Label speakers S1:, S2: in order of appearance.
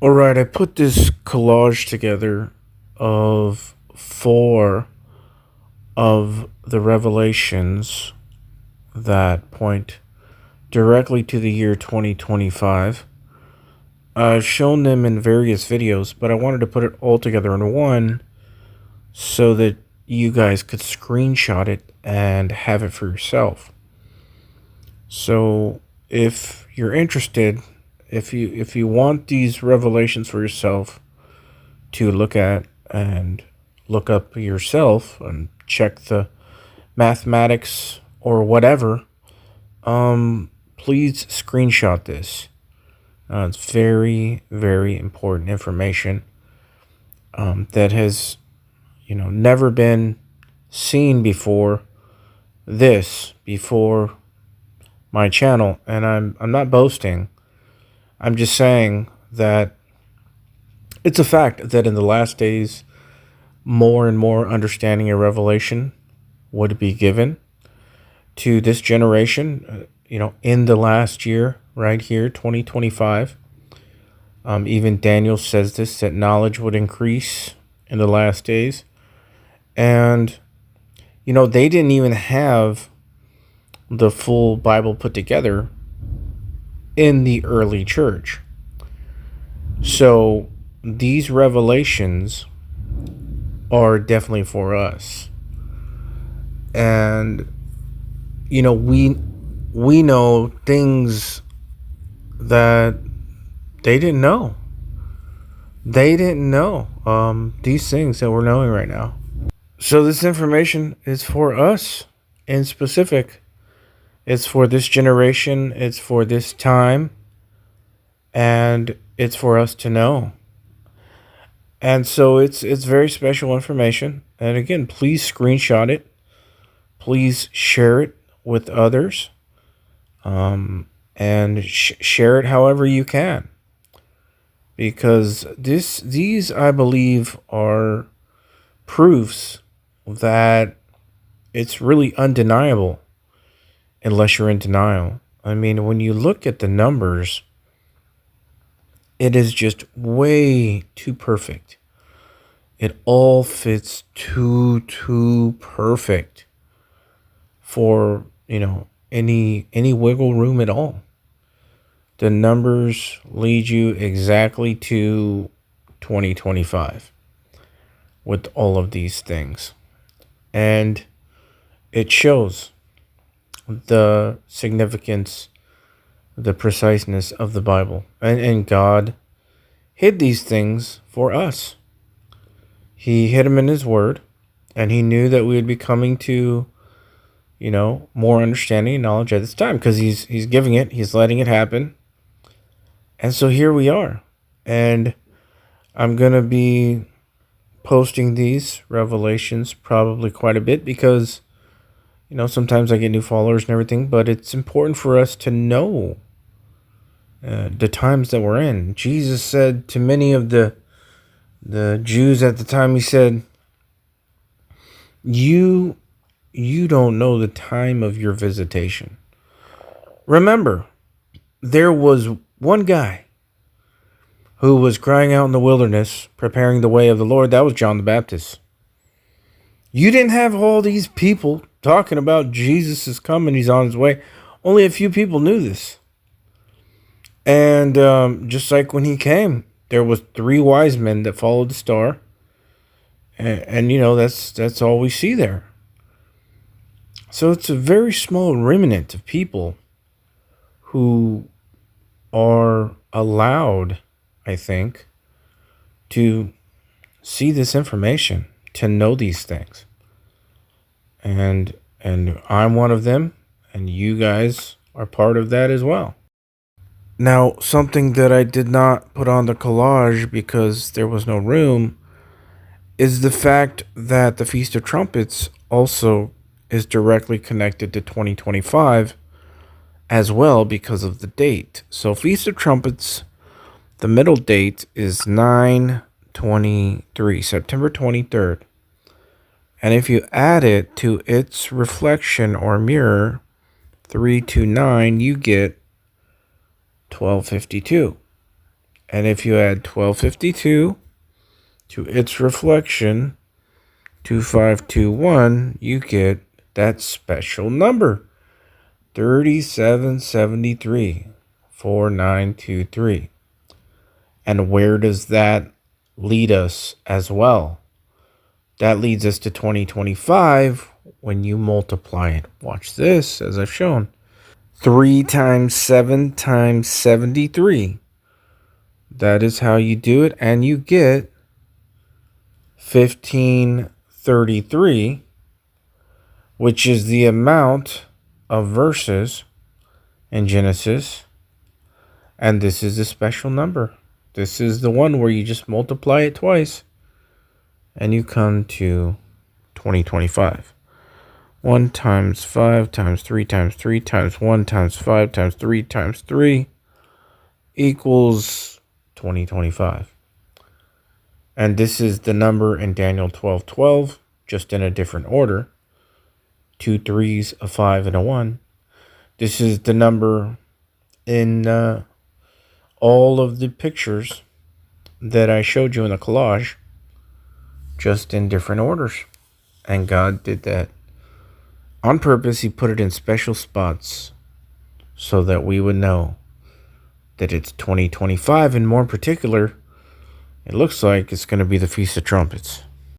S1: All right, I put this collage together of four of the revelations that point directly to the year 2025. I've shown them in various videos, but I wanted to put it all together in one so that you guys could screenshot it and have it for yourself. So if you're interested, if you want these revelations for yourself to look at and look up yourself and check the mathematics or whatever, please screenshot this. It's very, very important information that has, never been seen before before my channel. And I'm not boasting. I'm just saying that it's a fact that in the last days, more and more understanding and revelation would be given to this generation, in the last year, right here, 2025. Even Daniel says this, that knowledge would increase in the last days. And, they didn't even have the full Bible put together in the early church. So these revelations are definitely for us. And, we know things that they didn't know. They didn't know these things that we're knowing right now. So this information is for us in specific. It's for this generation. It's for this time. And it's for us to know. And so it's very special information. And again, please screenshot it. Please share it with others. And share it however you can. Because these, I believe, are proofs that it's really undeniable unless you're in denial. I mean, when you look at the numbers, it is just way too perfect. It all fits too perfect for, any wiggle room at all. The numbers lead you exactly to 2025 with all of these things. And it shows the significance, the preciseness of the Bible. And God hid these things for us. He hid them in His Word, and He knew that we would be coming to, more understanding and knowledge at this time, because He's giving it, He's letting it happen. And so here we are. And I'm going to be posting these revelations probably quite a bit because, sometimes I get new followers and everything, but it's important for us to know the times that we're in. Jesus said to many of the Jews at the time, He said, you don't know the time of your visitation. Remember, there was one guy who was crying out in the wilderness, preparing the way of the Lord. That was John the Baptist. You didn't have all these people talking about Jesus is coming, He's on His way. Only a few people knew this. And just like when He came, there was 3 wise men that followed the star. And that's all we see there. So it's a very small remnant of people who are allowed, I think, to see this information, to know these things. And I'm one of them, and you guys are part of that as well. Now, something that I did not put on the collage because there was no room is the fact that the Feast of Trumpets also is directly connected to 2025 as well because of the date. So Feast of Trumpets, the middle date is 9/23, September 23rd. And if you add it to its reflection or mirror, 329, you get 1252. And if you add 1252 to its reflection, 2521, you get that special number, 3773, 4923. And where does that lead us as well? That leads us to 2025 when you multiply it. Watch this, as I've shown. 3 times 7 times 73. That is how you do it, and you get 1533, which is the amount of verses in Genesis, and this is a special number. This is the one where you just multiply it twice, and you come to 2025. 1 times 5 times 3 times 3 times 1 times 5 times 3 times 3 equals 2025. And this is the number in Daniel 12:12, just in a different order. 2 3s, a 5, and a 1. This is the number in all of the pictures that I showed you in the collage, just in different orders. And God did that on purpose. He put it in special spots so that we would know that it's 2025, and more in particular, it looks like it's going to be the Feast of Trumpets.